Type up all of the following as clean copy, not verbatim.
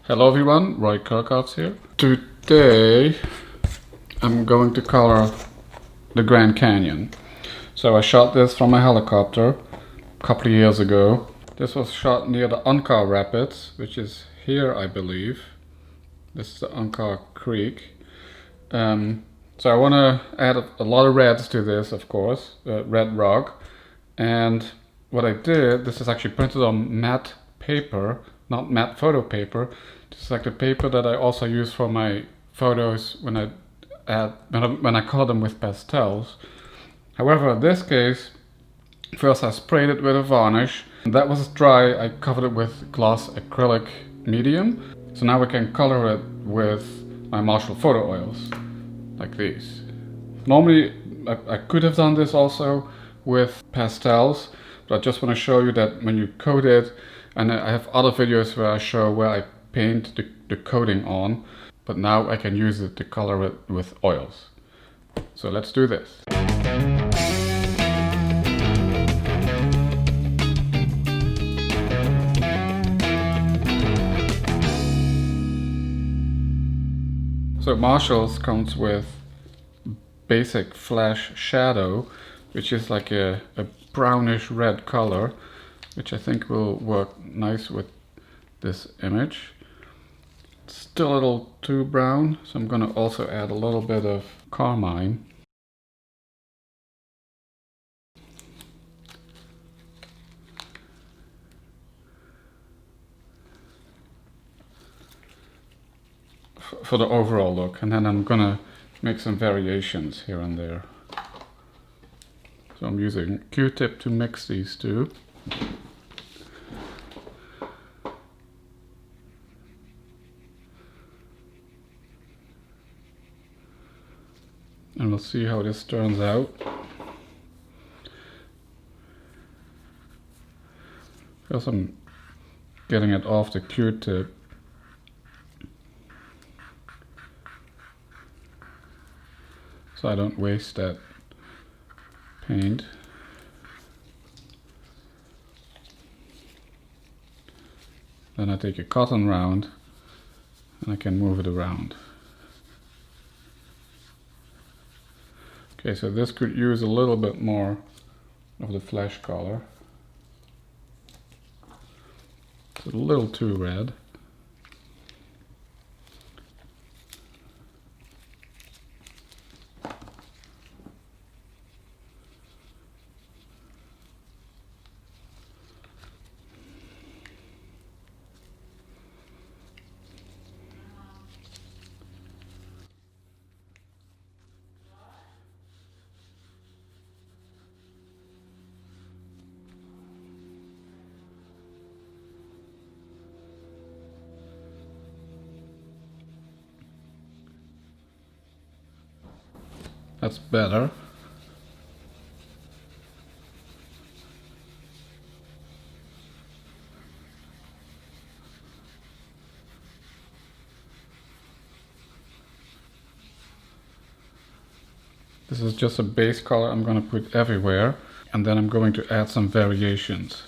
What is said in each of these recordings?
Hello everyone, Kerckhoffs here. Today I'm going to color the Grand Canyon. So I shot this from a helicopter a couple of years ago. This was shot near the Unkar rapids, which is here I believe. This is the Unkar Creek. So I want to add a lot of reds to this, of course, red rock. And what I did, this is actually printed on matte paper, not matte photo paper. This is like the paper that I also use for my photos when I color them with pastels. However, in this case, first I sprayed it with a varnish. That was dry. I covered it with gloss acrylic medium. So now we can color it with my Marshall photo oils, like these. Normally, I could have done this also with pastels, but I just want to show you that when you coat it, and I have other videos where I show where I paint the coating on, but now I can use it to color it with oils. So let's do this. So Marshall's comes with basic flash shadow, which is like a brownish red color, which I think will work nice with this image. It's still a little too brown, so I'm going to also add a little bit of carmine. For the overall look, and then I'm gonna make some variations here and there. So I'm using Q-tip to mix these two. And we'll see how this turns out. Because I'm getting it off the Q-tip. So I don't waste that paint. Then I take a cotton round and I can move it around. Okay, so this could use a little bit more of the flesh color. It's a little too red. That's better. This is just a base color I'm going to put everywhere, and then I'm going to add some variations.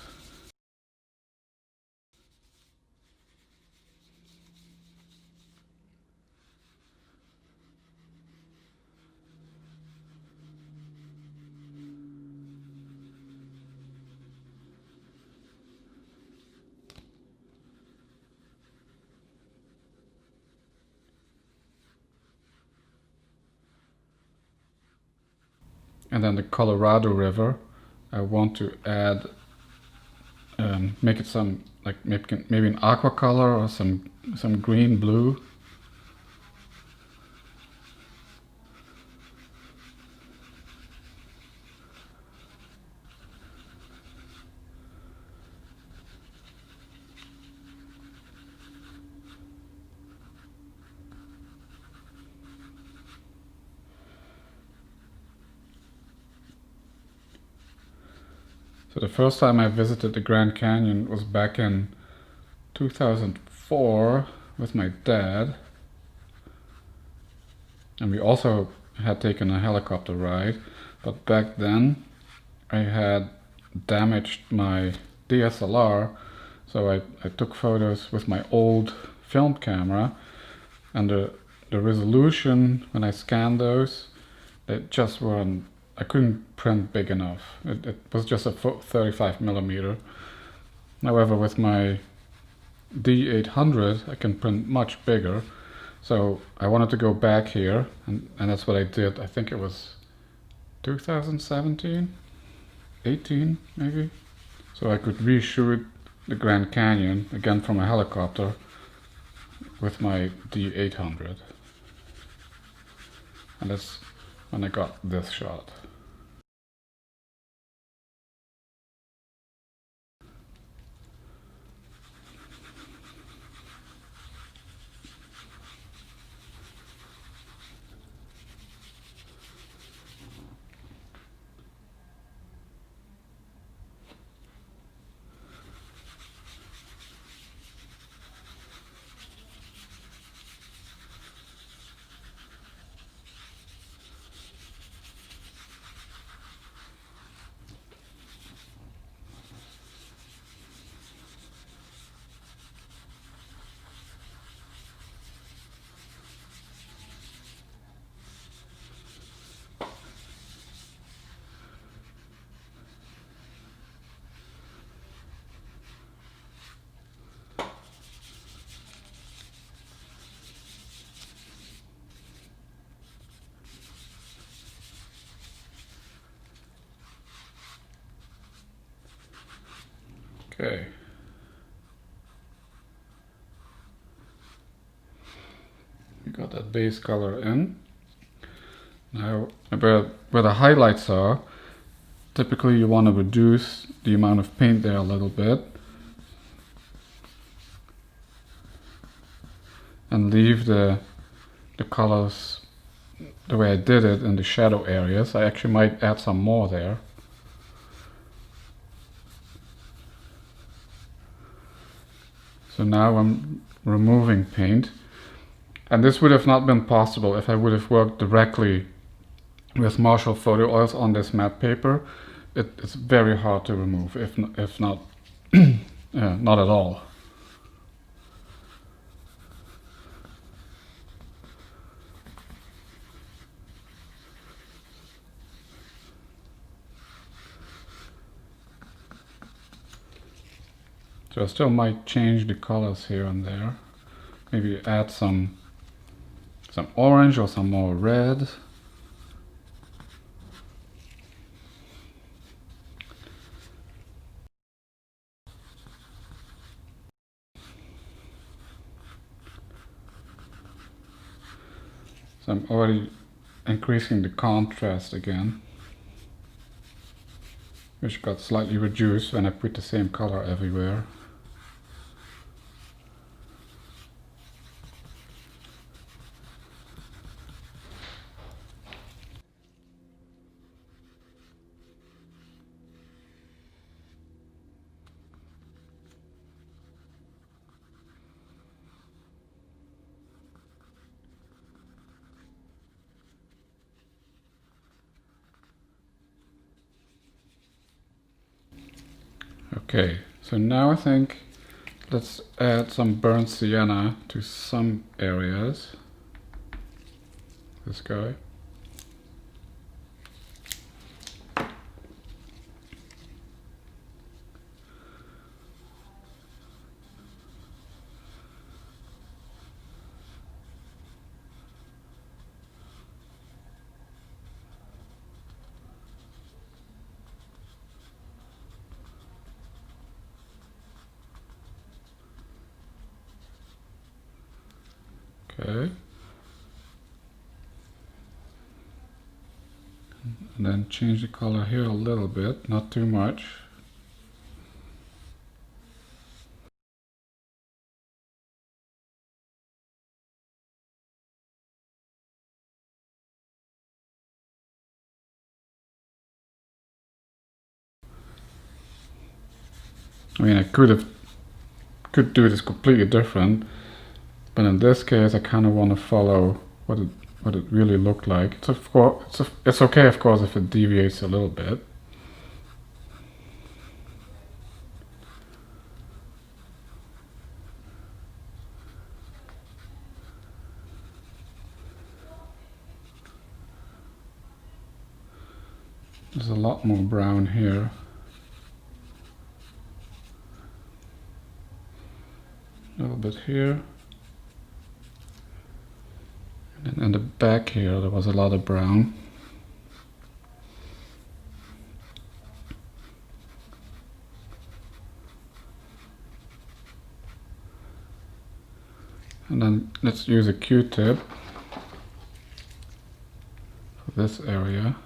And then the Colorado River, I want to add, make it some, like maybe an aqua color or some green blue. So the first time I visited the Grand Canyon was back in 2004 with my dad. And we also had taken a helicopter ride, but back then I had damaged my DSLR, so I took photos with my old film camera, and the resolution when I scanned those, they just weren't, I couldn't print big enough. It was just a 35mm. However, with my D800 I can print much bigger, so I wanted to go back here, and that's what I did. I think it was 2017, 18 maybe, so I could reshoot the Grand Canyon again from a helicopter with my D800, and that's when I got this shot. Okay. We got that base color in. Now, where the highlights are, typically you want to reduce the amount of paint there a little bit and leave the colors the way I did it in the shadow areas. I actually might add some more there. So now I'm removing paint, and this would have not been possible if I would have worked directly with Marshall photo oils on this matte paper. It's very hard to remove, if not not at all. So I still might change the colors here and there. Maybe add some orange or some more red. So I'm already increasing the contrast again, which got slightly reduced when I put the same color everywhere. Okay, so now I think let's add some burnt sienna to some areas. This guy. Okay. And then change the color here a little bit, not too much. I mean, I could do this completely different, but in this case I kind of want to follow what it really looked like. It's of course it's okay, of course, if it deviates a little bit. There's a lot more brown here. A little bit here. And then in the back here there was a lot of brown. And then let's use a Q-tip for this area.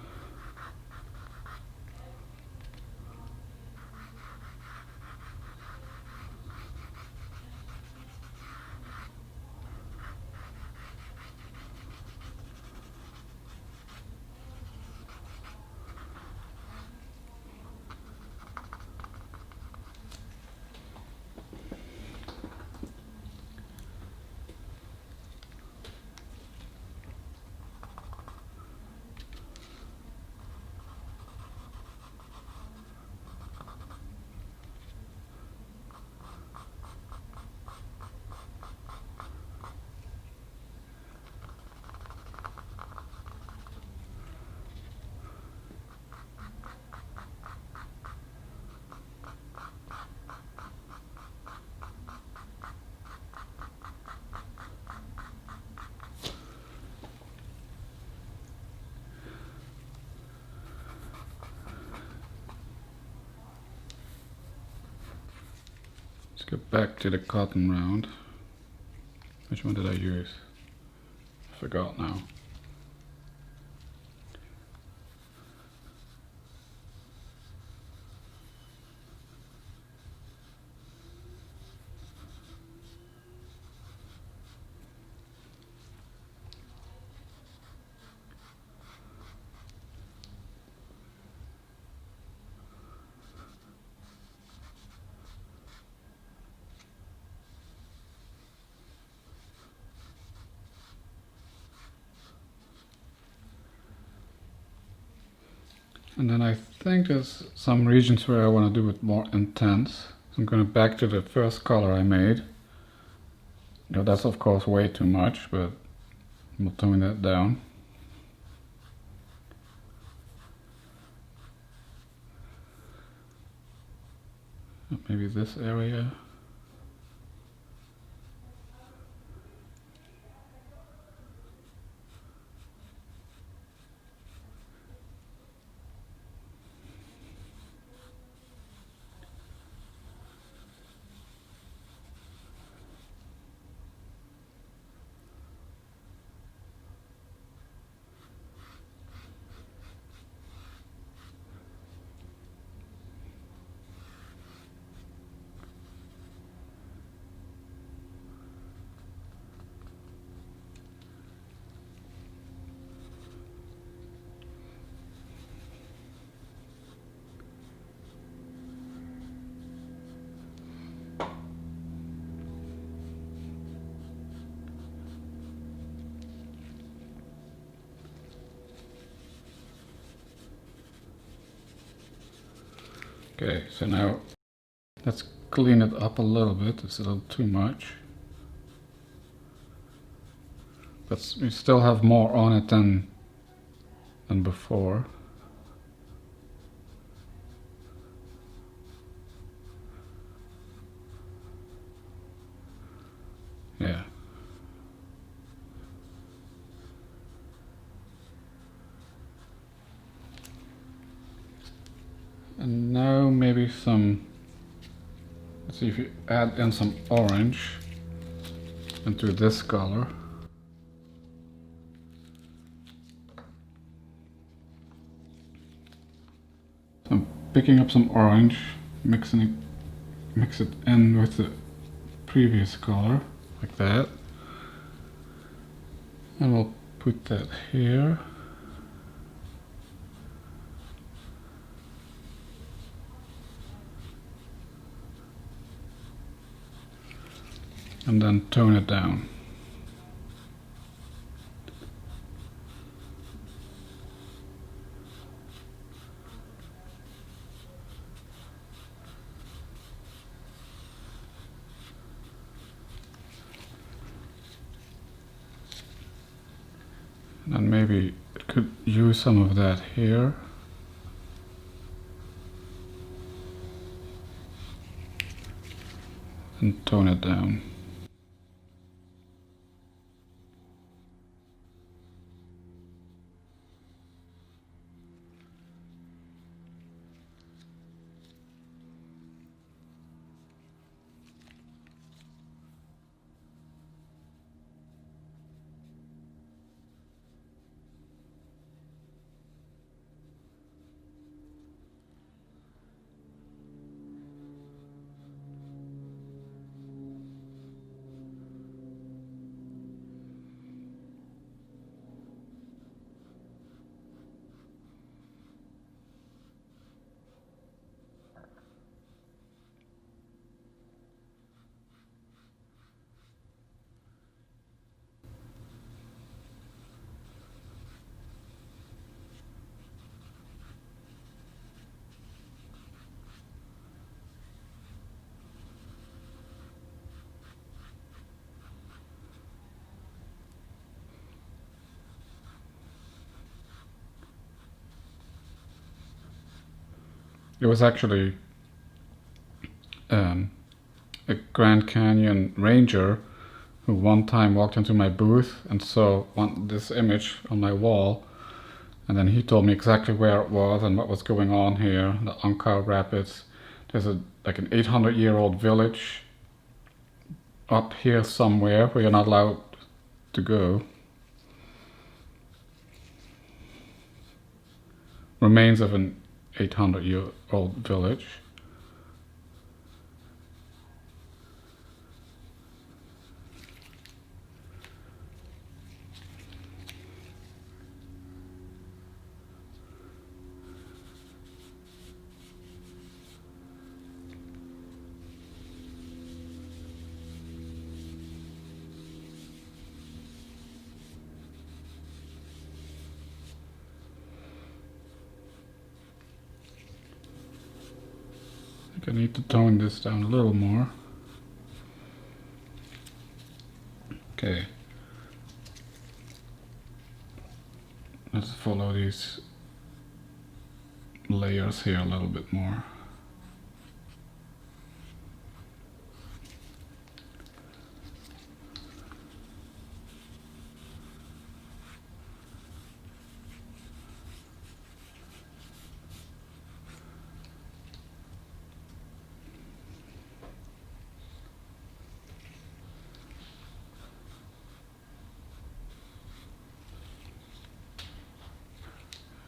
Let's go back to the cotton round. Which one did I use? I forgot now. And then I think there's some regions where I want to do it more intense. So I'm going back to the first color I made. Now that's of course way too much, but we'll tone that down. Maybe this area. Okay, so now let's clean it up a little bit. It's a little too much. But we still have more on it than before. Yeah. And now maybe some, let's see if you add in some orange into this color. So I'm picking up some orange, mix it in with the previous color, like that. And we'll put that here. And then tone it down. And then maybe it could use some of that here. and tone it down. It was actually a Grand Canyon ranger who one time walked into my booth and saw this image on my wall, and then he told me exactly where it was and what was going on here, the Unkar Rapids. There's like an 800-year-old village up here somewhere where you're not allowed to go. Remains of an 800-year-old village. I think I need to tone this down a little more. Okay. Let's follow these layers here a little bit more.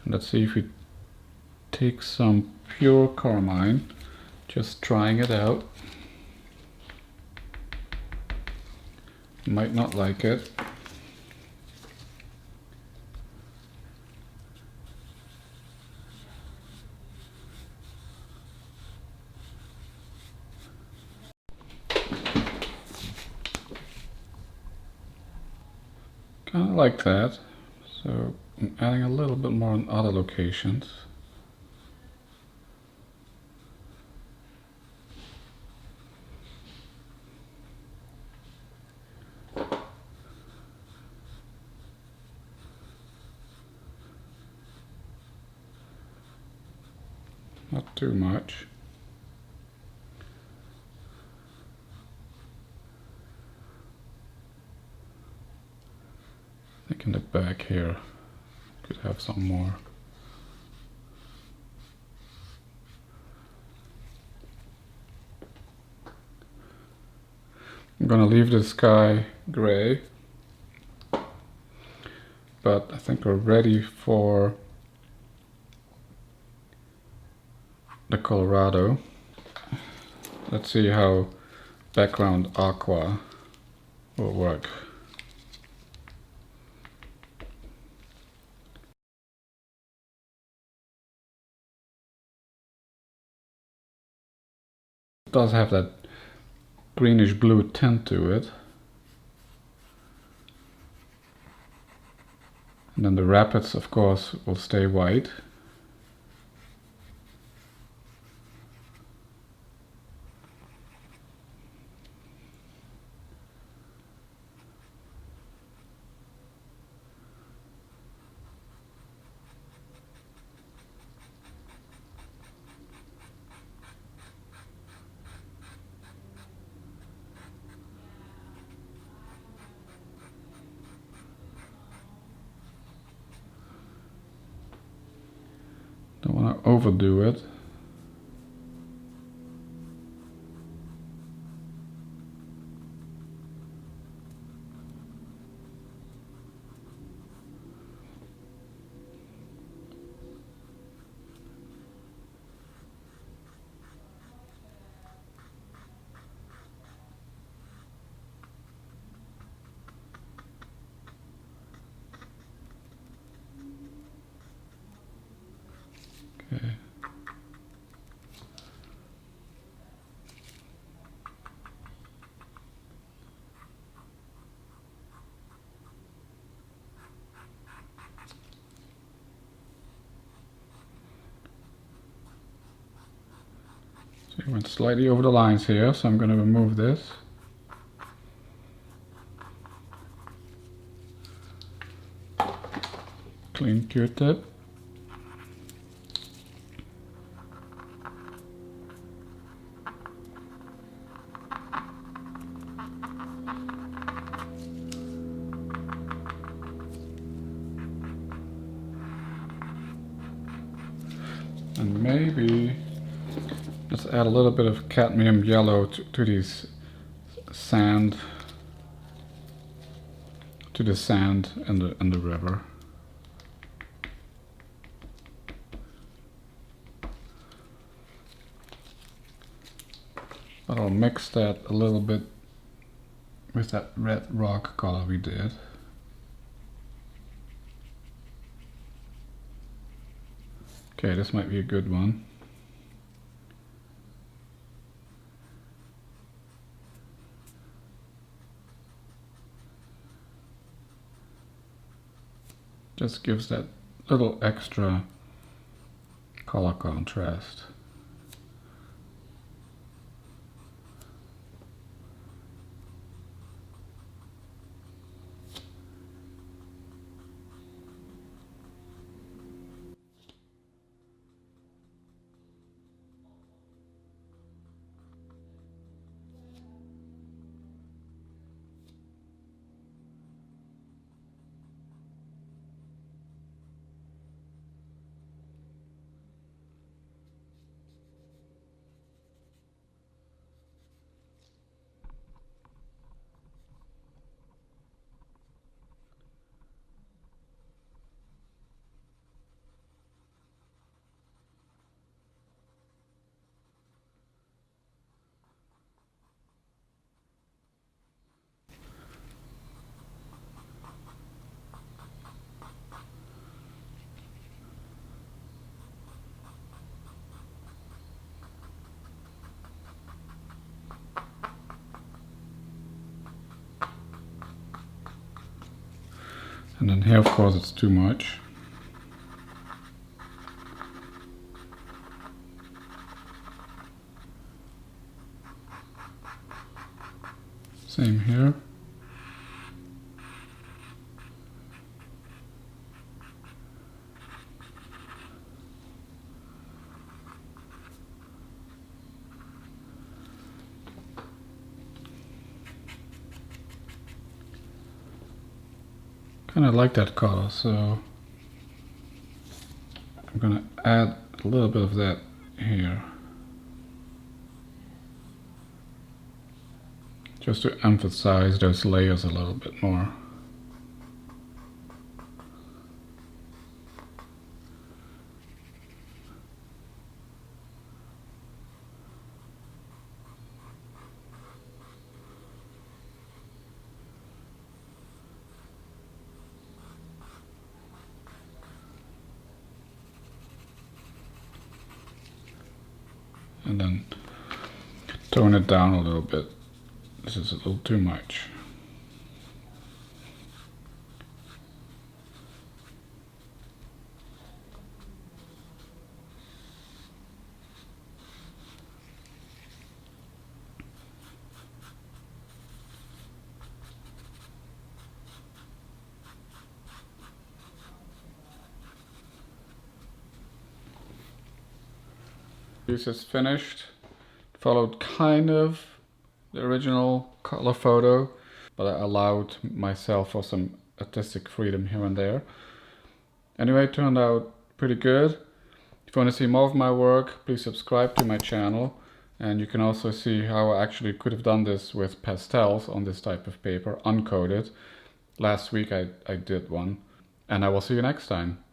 Let's see if we take some pure carmine, just trying it out. You might not like it. Kind of like that. So I'm adding a little bit more in other locations. Not too much. I think in the back here could have some more. I'm gonna leave the sky gray, but I think we're ready for the Colorado. Let's see how background aqua will work. It does have that greenish blue tint to it. And then the rapids, of course, will stay white. overdo it. Okay. So I went slightly over the lines here, so I'm going to remove this. Clean Q-tip. And maybe let's add a little bit of cadmium yellow to these sand, to the sand and the river. But I'll mix that a little bit with that red rock color we did. Okay, this might be a good one. Just gives that little extra color contrast. And then here, of course, it's too much. Same here. Kind of like that color, so I'm gonna add a little bit of that here, just to emphasize those layers a little bit more. And then tone it down a little bit. This is a little too much. This is finished. Followed kind of the original color photo, but I allowed myself for some artistic freedom here and there. Anyway, it turned out pretty good. If you want to see more of my work, please subscribe to my channel. And you can also see how I actually could have done this with pastels on this type of paper, uncoated. Last week I did one. And I will see you next time.